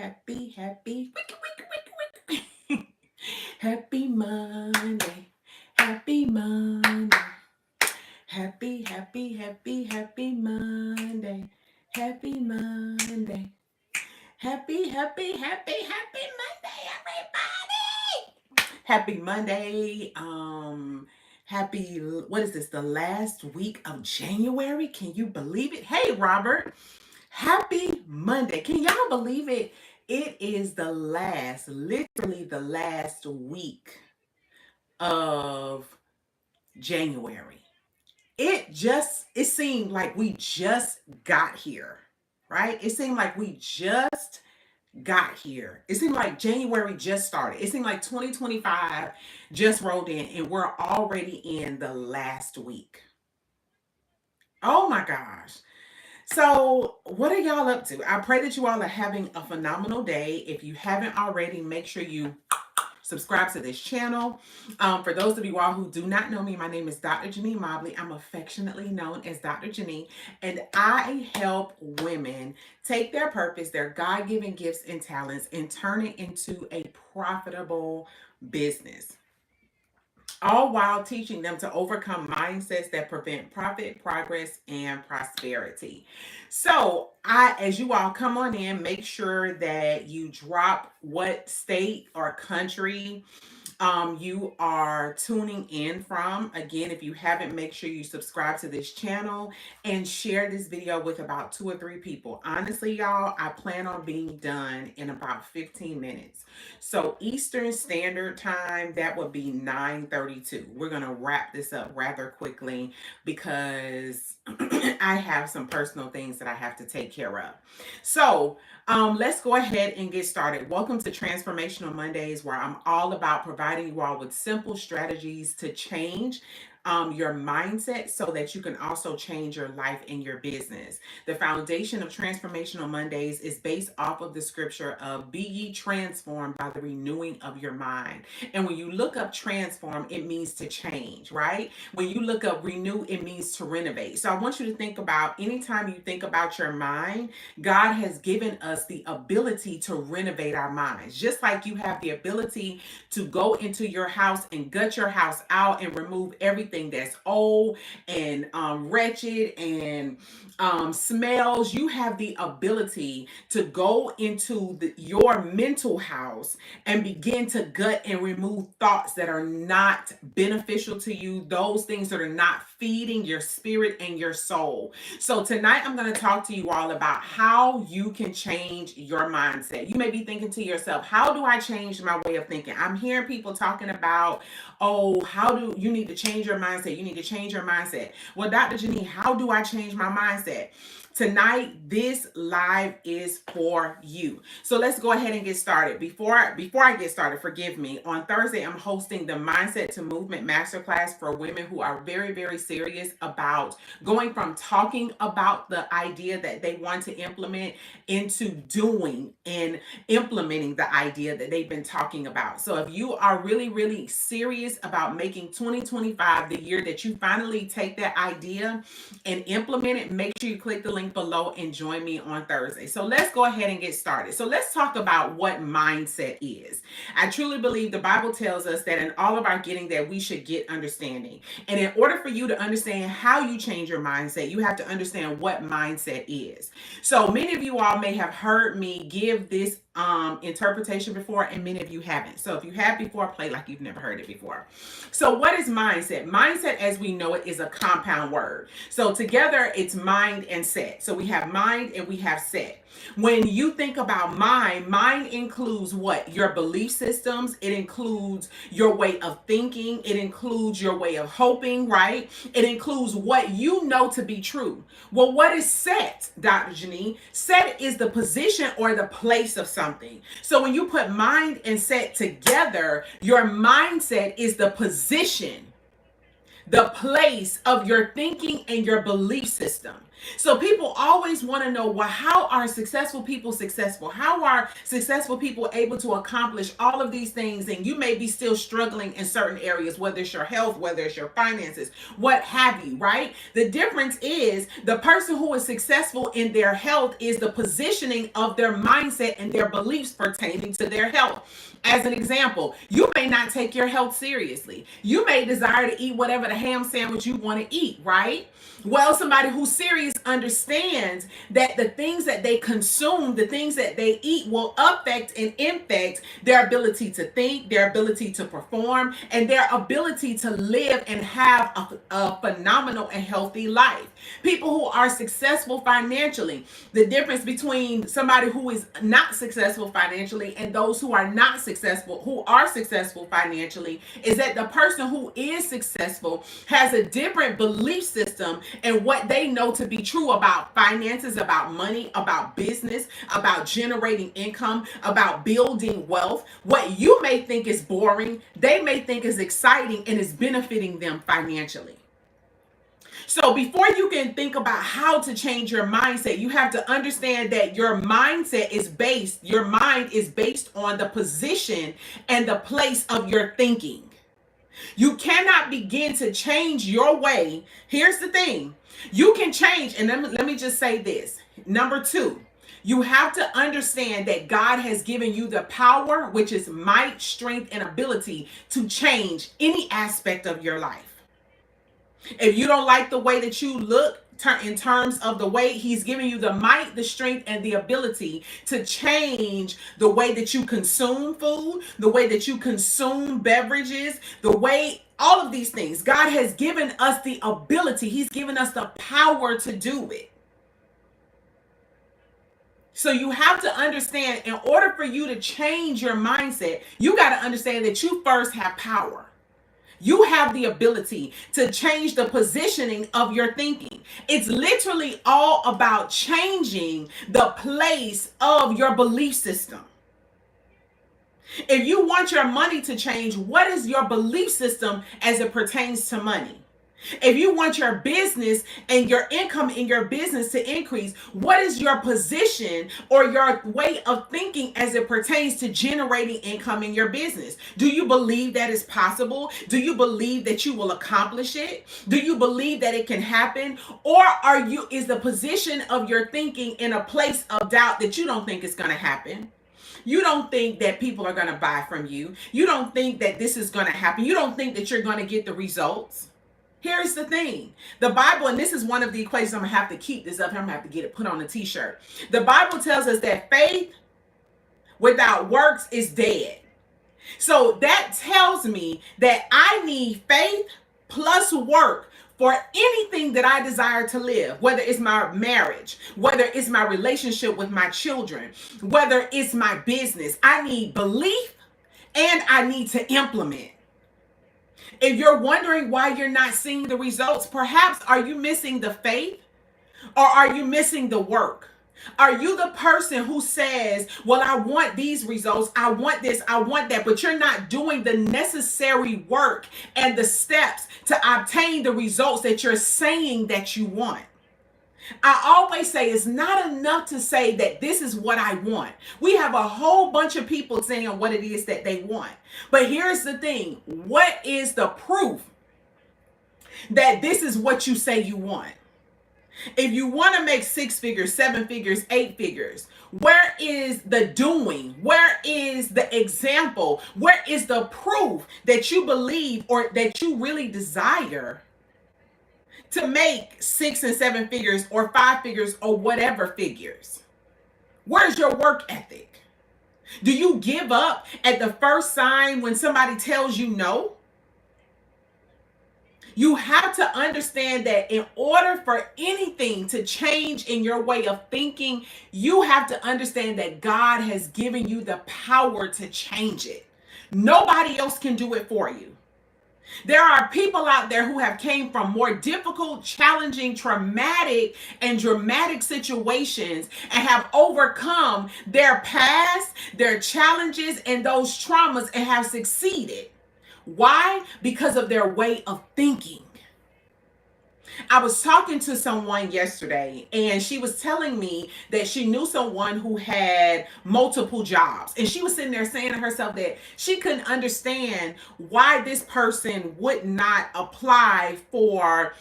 happy, happy Monday, happy Monday, happy Monday, happy Monday, happy Monday, everybody. Happy Monday. What is this? The last week of January? Can you believe it? Hey, Robert. Happy Monday. Can y'all believe it? It is literally the last week of January. It seemed like we just got here, right? It seemed like we just got here. It seemed like January just started. It seemed like 2025 just rolled in and we're already in the last week. Oh my gosh. So, what are y'all up to? I pray that you all are having a phenomenal day. If you haven't already, make sure you subscribe to this channel. For those of you all who do not know me, my name is Dr. JaNee Mobley. I'm affectionately known as Dr. JaNee, and I help women take their purpose, their God-given gifts and talents, and turn it into a profitable business, all while teaching them to overcome mindsets that prevent profit, progress, and prosperity. So, as you all come on in, make sure that you drop what state or country you are tuning in from. Again, if you haven't, make sure you subscribe to this channel and share this video with about 2 or 3 people. Honestly, y'all, I plan on being done in about 15 minutes. So Eastern Standard Time, that would be 9:32. We're going to wrap this up rather quickly because I have some personal things that I have to take care of. So let's go ahead and get started. Welcome to Transformational Mondays, where I'm all about providing you all with simple strategies to change your mindset so that you can also change your life and your business. The foundation of Transformational Mondays is based off of the scripture of "Be ye transformed by the renewing of your mind." And when you look up transform, it means to change, right? When you look up renew, it means to renovate. So I want you to think about, anytime you think about your mind, God has given us the ability to renovate our minds. Just like you have the ability to go into your house and gut your house out and remove everything that's old and wretched and smells, you have the ability to go into your mental house and begin to gut and remove thoughts that are not beneficial to you, those things that are not feeding your spirit and your soul. So tonight I'm going to talk to you all about how you can change your mindset. You may be thinking to yourself, how do I change my way of thinking? I'm hearing people talking about, oh, how do you need to change your mindset? You need to change your mindset. Well, Dr. JaNee, how do I change my mindset? Tonight, this live is for you. So let's go ahead and get started. Before I get started, forgive me. On Thursday, I'm hosting the Mindset to Movement Masterclass for women who are very, very serious about going from talking about the idea that they want to implement into doing and implementing the idea that they've been talking about. So if you are really, really serious about making 2025 the year that you finally take that idea and implement it, make sure you click the link below and join me on Thursday. So let's go ahead and get started. So let's talk about what mindset is. I truly believe the Bible tells us that in all of our getting, that we should get understanding. And in order for you to understand how you change your mindset, you have to understand what mindset is. So many of you all may have heard me give this interpretation before, and many of you haven't. So if you have before, play like you've never heard it before. So what is mindset? Mindset, as we know it, is a compound word. So together it's mind and set. So we have mind and we have set. When you think about mind includes what? Your belief systems. It includes your way of thinking. It includes your way of hoping, right? It includes what you know to be true. Well, what is set, Dr. JaNee? Set is the position or the place of something. So when you put mind and set together, your mindset is the position, the place of your thinking and your belief system. So people always want to know, well, how are successful people successful? How are successful people able to accomplish all of these things? And you may be still struggling in certain areas, whether it's your health, whether it's your finances, what have you, right? The difference is the person who is successful in their health is the positioning of their mindset and their beliefs pertaining to their health. As an example, you may not take your health seriously. You may desire to eat whatever the ham sandwich you want to eat, right? Well, somebody who's serious understands that the things that they consume, the things that they eat will affect and infect their ability to think, their ability to perform, and their ability to live and have a phenomenal and healthy life. People who are successful financially, the difference between somebody who is not successful financially and those who are not successful, who are successful financially, is that the person who is successful has a different belief system and what they know to be true about finances, about money, about business, about generating income, about building wealth. What you may think is boring, they may think is exciting and is benefiting them financially. So before you can think about how to change your mindset, you have to understand that your mind is based on the position and the place of your thinking. You cannot begin to change your way. Here's the thing. You can change, and let me just say this. Number two, you have to understand that God has given you the power, which is might, strength, and ability to change any aspect of your life. If you don't like the way that you look, in terms of the way, he's giving you the might, the strength, and the ability to change the way that you consume food, the way that you consume beverages, the way, all of these things. God has given us the ability. He's given us the power to do it. So you have to understand, in order for you to change your mindset, you got to understand that you first have power. You have the ability to change the positioning of your thinking. It's literally all about changing the place of your belief system. If you want your money to change, what is your belief system as it pertains to money? If you want your business and your income in your business to increase, what is your position or your way of thinking as it pertains to generating income in your business? Do you believe that is possible? Do you believe that you will accomplish it? Do you believe that it can happen? Or is the position of your thinking in a place of doubt that you don't think it's going to happen? You don't think that people are going to buy from you. You don't think that this is going to happen. You don't think that you're going to get the results. Here's the thing. The Bible, and this is one of the equations, I'm going to have to keep this up here. I'm going to have to get it put on a t-shirt. The Bible tells us that faith without works is dead. So that tells me that I need faith plus work for anything that I desire to live, whether it's my marriage, whether it's my relationship with my children, whether it's my business. I need belief and I need to implement. If you're wondering why you're not seeing the results, perhaps are you missing the faith or are you missing the work? Are you the person who says, well, I want these results, I want this, I want that, but you're not doing the necessary work and the steps to obtain the results that you're saying that you want? I always say it's not enough to say that this is what I want. We have a whole bunch of people saying what it is that they want. But here's the thing. What is the proof that this is what you say you want? If you want to make 6 figures, 7 figures, 8 figures, where is the doing? Where is the example? Where is the proof that you believe or that you really desire to make 6 and 7 figures or 5 figures or whatever figures? Where's your work ethic? Do you give up at the first sign when somebody tells you no? You have to understand that in order for anything to change in your way of thinking, you have to understand that God has given you the power to change it. Nobody else can do it for you. There are people out there who have came from more difficult, challenging, traumatic, and dramatic situations and have overcome their past, their challenges, and those traumas and have succeeded. Why? Because of their way of thinking. I was talking to someone yesterday and she was telling me that she knew someone who had multiple jobs. And she was sitting there saying to herself that she couldn't understand why this person would not apply for,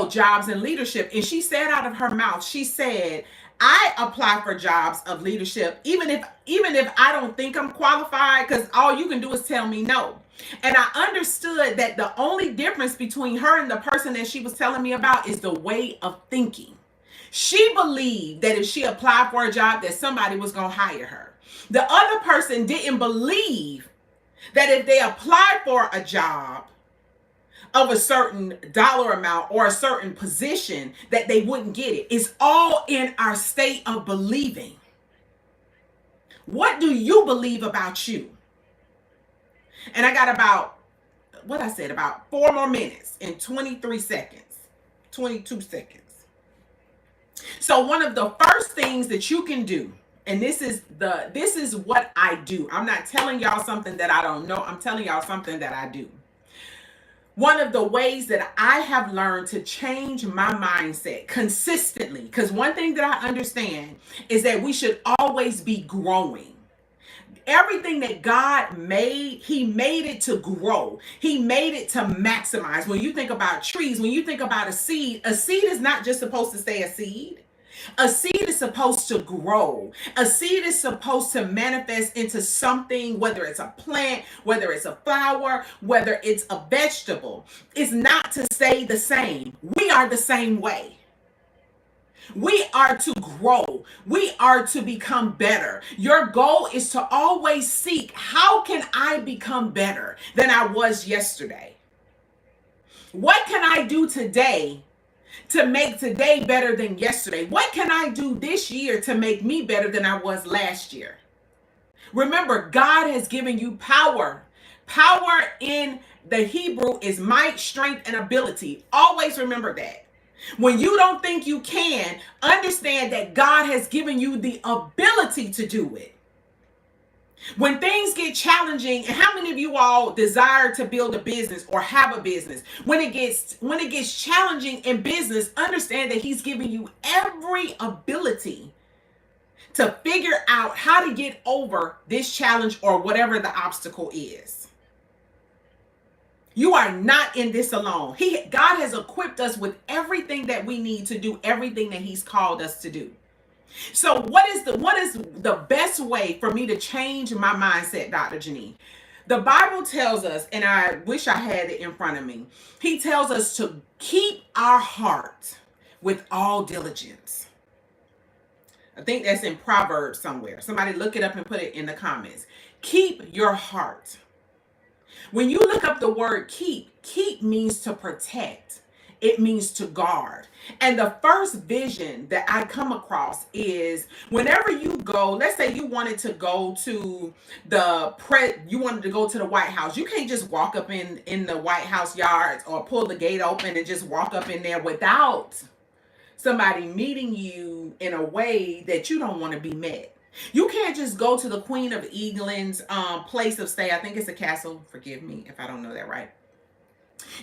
jobs in leadership. And she said out of her mouth, she said, I apply for jobs of leadership, even if I don't think I'm qualified, because all you can do is tell me no. And I understood that the only difference between her and the person that she was telling me about is the way of thinking. She believed that if she applied for a job, that somebody was going to hire her. The other person didn't believe that if they applied for a job of a certain dollar amount or a certain position, that they wouldn't get it. It's all in our state of believing. What do you believe about you? And I got about 4 more minutes and 23 seconds, 22 seconds. So one of the first things that you can do, and this is what I do. I'm not telling y'all something that I don't know. I'm telling y'all something that I do. One of the ways that I have learned to change my mindset consistently, because one thing that I understand is that we should always be growing. Everything that God made, he made it to grow. He made it to maximize. When you think about trees, when you think about a seed is not just supposed to stay a seed. A seed is supposed to grow. A seed is supposed to manifest into something, whether it's a plant, whether it's a flower, whether it's a vegetable. It's not to stay the same. We are the same way. We are to grow. We are to become better. Your goal is to always seek, how can I become better than I was yesterday? What can I do today to make today better than yesterday? What can I do this year to make me better than I was last year? Remember, God has given you power. Power in the Hebrew is might, strength, and ability. Always remember that. When you don't think you can, understand that God has given you the ability to do it. When things get challenging, and how many of you all desire to build a business or have a business? When it gets challenging in business, understand that he's giving you every ability to figure out how to get over this challenge or whatever the obstacle is. You are not in this alone. God has equipped us with everything that we need to do everything that he's called us to do. So what is the best way for me to change my mindset, Dr. JaNee? The Bible tells us, and I wish I had it in front of me, he tells us to keep our heart with all diligence. I think that's in Proverbs somewhere. Somebody look it up and put it in the comments. Keep your heart. When you look up the word keep means to protect. It means to guard. And the first vision that I come across is whenever you go, let's say you wanted to go to the White House. You can't just walk up in the White House yards or pull the gate open and just walk up in there without somebody meeting you in a way that you don't want to be met. You can't just go to the Queen of England's place of stay. I think it's a castle. Forgive me if I don't know that right.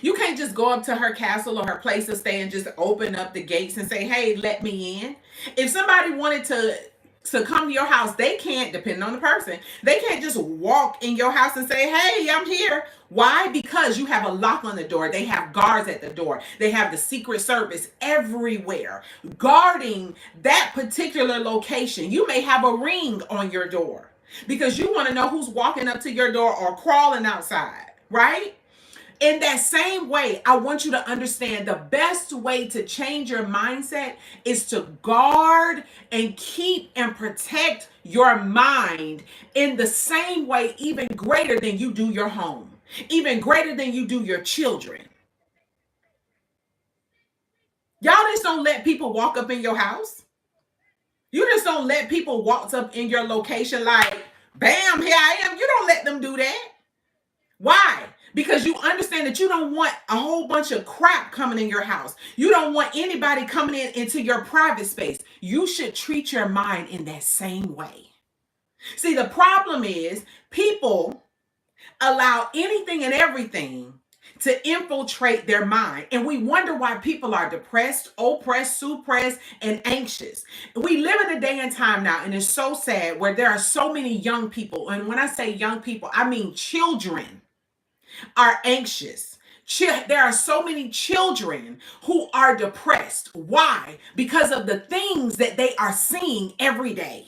You can't just go up to her castle or her place of stay and just open up the gates and say, hey, let me in. If somebody wanted to come to your house, they can't, depending on the person, they can't just walk in your house and say, hey, I'm here. Why? Because you have a lock on the door. They have guards at the door. They have the Secret Service everywhere guarding that particular location. You may have a ring on your door because you want to know who's walking up to your door or crawling outside, right? In that same way, I want you to understand the best way to change your mindset is to guard and keep and protect your mind in the same way, even greater than you do your home, even greater than you do your children. Y'all just don't let people walk up in your house. You just don't let people walk up in your location like, bam, here I am. You don't let them do that. Why? Because you understand that you don't want a whole bunch of crap coming in your house. You don't want anybody coming into your private space. You should treat your mind in that same way. See, the problem is people allow anything and everything to infiltrate their mind. And we wonder why people are depressed, oppressed, suppressed, and anxious. We live in a day and time now, and it's so sad, where there are so many young people. And when I say young people, I mean children are anxious. There are so many children who are depressed. Why? Because of the things that they are seeing every day,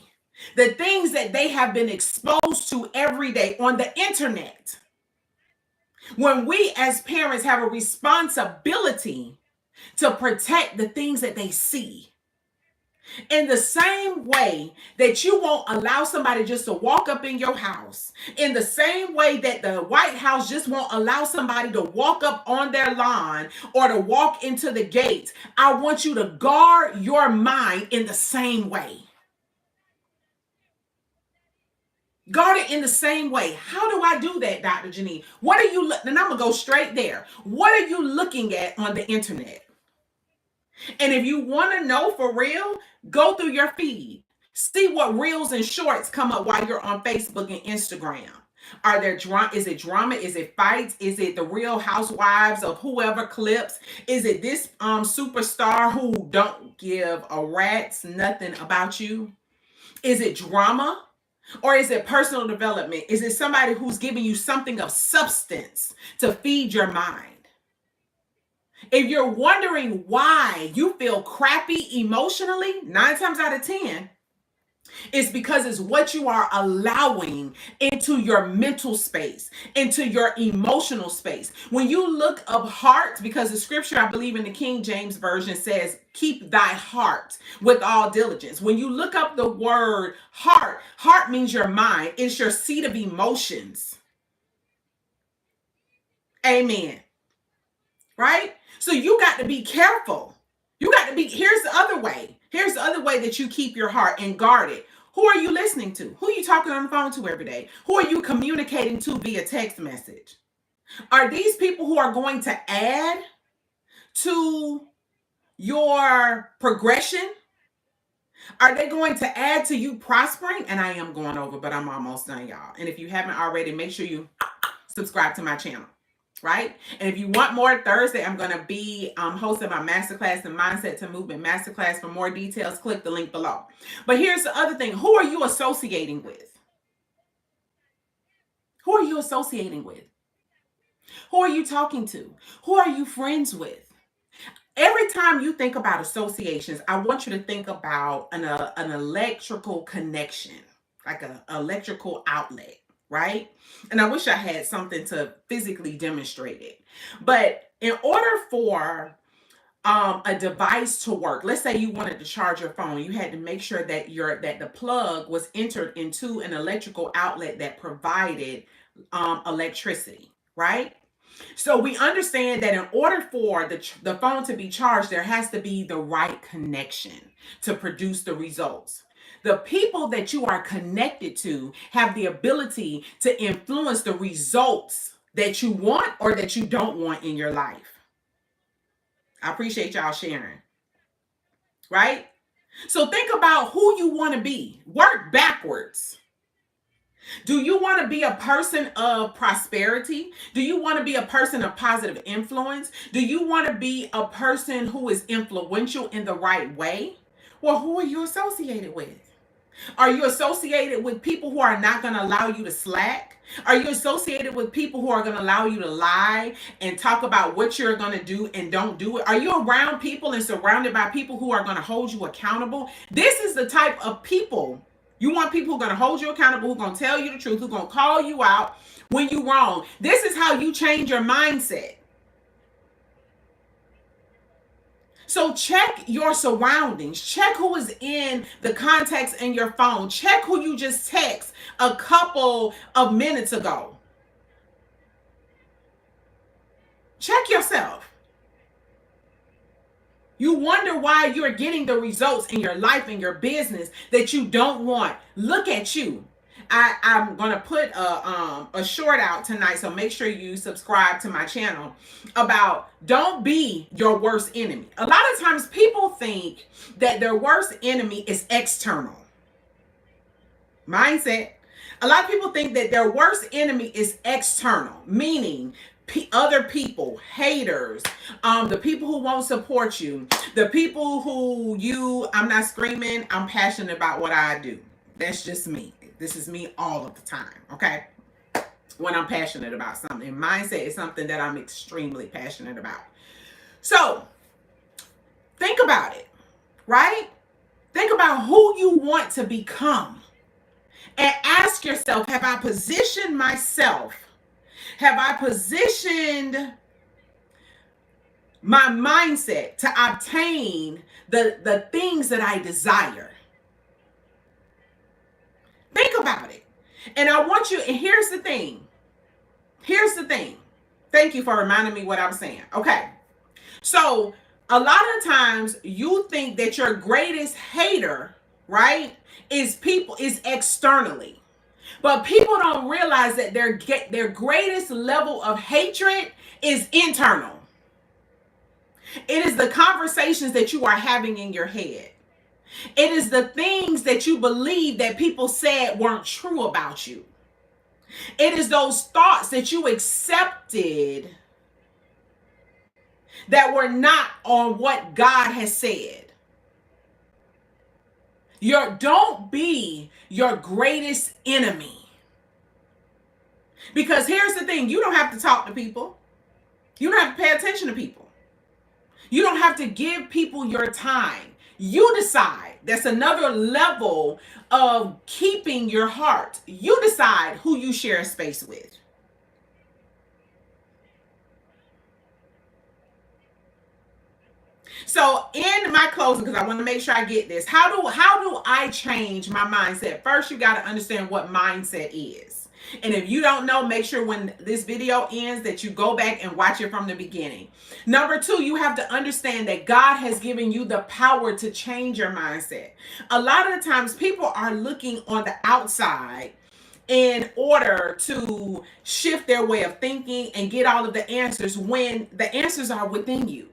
the things that they have been exposed to every day on the internet. When we as parents have a responsibility to protect the things that they see. In the same way that you won't allow somebody just to walk up in your house, in the same way that the White House just won't allow somebody to walk up on their lawn or to walk into the gate, I want you to guard your mind in the same way. Guard it in the same way. How do I do that, Dr. JaNee? What are you, and I'm going to go straight there. What are you looking at on the internet? And if you want to know for real, go through your feed. See what reels and shorts come up while you're on Facebook and Instagram. Are there drama? Is it drama? Is it fights? Is it the Real Housewives of whoever clips? Is it this superstar who don't give a rat's nothing about you? Is it drama? Or is it personal development? Is it somebody who's giving you something of substance to feed your mind? If you're wondering why you feel crappy emotionally, 9 times out of 10, it's because it's what you are allowing into your mental space, into your emotional space. When you look up heart, because the scripture, I believe in the King James Version, says, keep thy heart with all diligence. When you look up the word heart, heart means your mind. It's your seat of emotions. Amen. Right? So you got to be careful. You got to be, here's the other way. Here's the other way that you keep your heart and guard it. Who are you listening to? Who are you talking on the phone to every day? Who are you communicating to via text message? Are these people who are going to add to your progression? Are they going to add to you prospering? And I am going over, but I'm almost done, y'all. And if you haven't already, make sure you subscribe to my channel. Right? And if you want more, Thursday, I'm going to be hosting my masterclass, the Mindset to Movement Masterclass. For more details, click the link below. But here's the other thing. Who are you associating with? Who are you associating with? Who are you talking to? Who are you friends with? Every time you think about associations, I want you to think about an electrical connection, like an electrical outlet. Right? And I wish I had something to physically demonstrate it. But in order for a device to work, let's say you wanted to charge your phone, you had to make sure that the plug was entered into an electrical outlet that provided electricity, right? So we understand that in order for the phone to be charged, there has to be the right connection to produce the results. The people that you are connected to have the ability to influence the results that you want or that you don't want in your life. I appreciate y'all sharing. Right? So think about who you want to be. Work backwards. Do you want to be a person of prosperity? Do you want to be a person of positive influence? Do you want to be a person who is influential in the right way? Well, who are you associated with? Are you associated with people who are not going to allow you to slack? Are you associated with people who are going to allow you to lie and talk about what you're going to do and don't do it? Are you around people and surrounded by people who are going to hold you accountable? This is the type of people. You want people who are going to hold you accountable, who are going to tell you the truth, who are going to call you out when you're wrong. This is how you change your mindset. So check your surroundings. Check who is in the contacts in your phone. Check who you just text a couple of minutes ago. Check yourself. You wonder why you're getting the results in your life and your business that you don't want. Look at you. I'm going to put a short out tonight, so make sure you subscribe to my channel, about don't be your worst enemy. A lot of times people think that their worst enemy is external. Mindset. A lot of people think that their worst enemy is external, meaning other people, haters, the people who won't support you, the people who I'm not screaming, I'm passionate about what I do. That's just me. This is me all of the time, okay? When I'm passionate about something. Mindset is something that I'm extremely passionate about. So, think about it, right? Think about who you want to become. And ask yourself, have I positioned myself? Have I positioned my mindset to obtain the things that I desire? Think about it. And I want you, and here's the thing. Here's the thing. Thank you for reminding me what I'm saying. Okay. So a lot of times you think that your greatest hater, right, is externally. But people don't realize that their greatest level of hatred is internal. It is the conversations that you are having in your head. It is the things that you believe that people said weren't true about you. It is those thoughts that you accepted that were not on what God has said. Don't be your greatest enemy. Because here's the thing, you don't have to talk to people. You don't have to pay attention to people. You don't have to give people your time. You decide. That's another level of keeping your heart. You decide who you share space with. So in my closing, because I want to make sure I get this, how do I change my mindset? First, you got to understand what mindset is. And if you don't know, make sure when this video ends that you go back and watch it from the beginning. Number two, you have to understand that God has given you the power to change your mindset. A lot of the times people are looking on the outside in order to shift their way of thinking and get all of the answers when the answers are within you.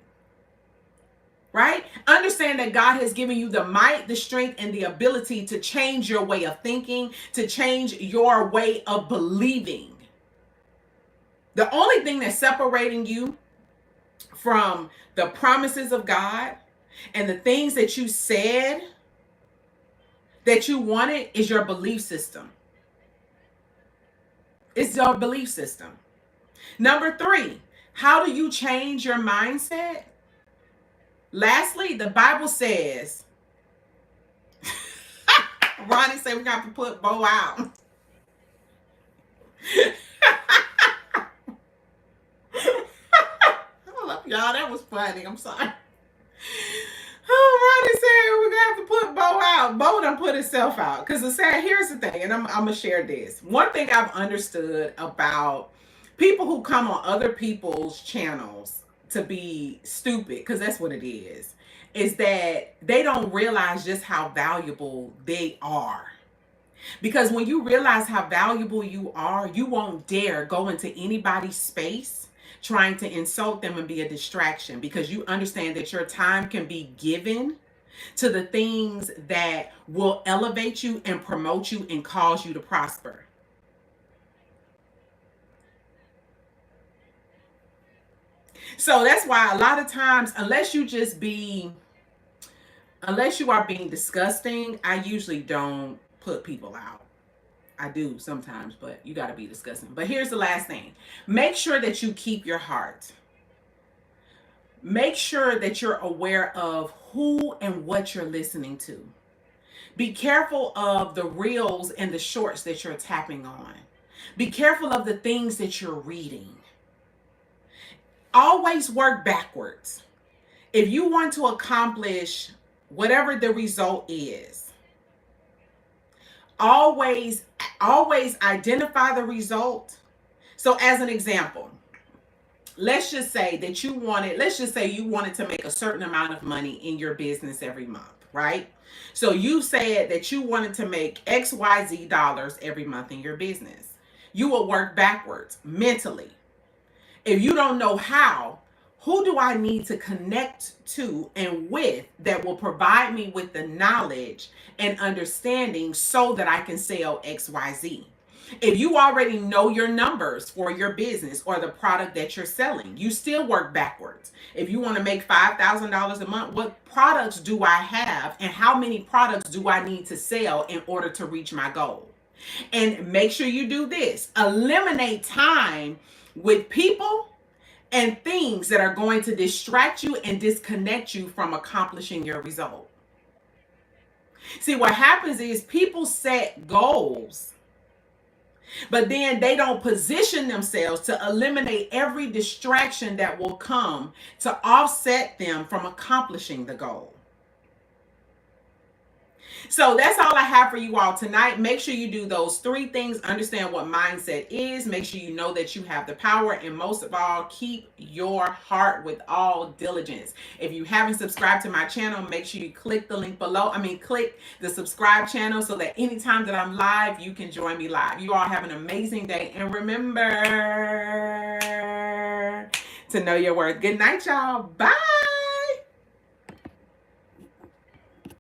Right? Understand that God has given you the might, the strength, and the ability to change your way of thinking, to change your way of believing. The only thing that's separating you from the promises of God and the things that you said that you wanted is your belief system. It's your belief system. Number three, how do you change your mindset? Lastly, the Bible says, Ronnie said we got to put Bo out. Hold up, y'all. That was funny. I'm sorry. Oh, Ronnie said we got to put Bo out. Bo done put himself out. Because here's the thing, and I'm going to share this. One thing I've understood about people who come on other people's channels to be stupid, because that's what it is that they don't realize just how valuable they are. Because when you realize how valuable you are, you won't dare go into anybody's space trying to insult them and be a distraction, because you understand that your time can be given to the things that will elevate you and promote you and cause you to prosper. So that's why a lot of times, unless you are being disgusting, I usually don't put people out. I do sometimes, but you got to be disgusting. But here's the last thing. Make sure that you keep your heart. Make sure that you're aware of who and what you're listening to. Be careful of the reels and the shorts that you're tapping on. Be careful of the things that you're reading. Always work backwards. If you want to accomplish whatever the result is, always identify the result. So as an example, let's just say you wanted to make a certain amount of money in your business every month, right? So you said that you wanted to make XYZ dollars every month in your business. You will work backwards mentally. If you don't know how, who do I need to connect to and with that will provide me with the knowledge and understanding so that I can sell XYZ? If you already know your numbers for your business or the product that you're selling, you still work backwards. If you want to make $5,000 a month, what products do I have and how many products do I need to sell in order to reach my goal? And make sure you do this. Eliminate time with people and things that are going to distract you and disconnect you from accomplishing your result. See, what happens is people set goals, but then they don't position themselves to eliminate every distraction that will come to offset them from accomplishing the goal. So that's all I have for you all tonight. Make sure you do those 3 things. Understand what mindset is. Make sure you know that you have the power. And most of all, keep your heart with all diligence. If you haven't subscribed to my channel, make sure you click the link below. Click the subscribe channel so that anytime that I'm live, you can join me live. You all have an amazing day. And remember to know your worth. Good night, y'all. Bye.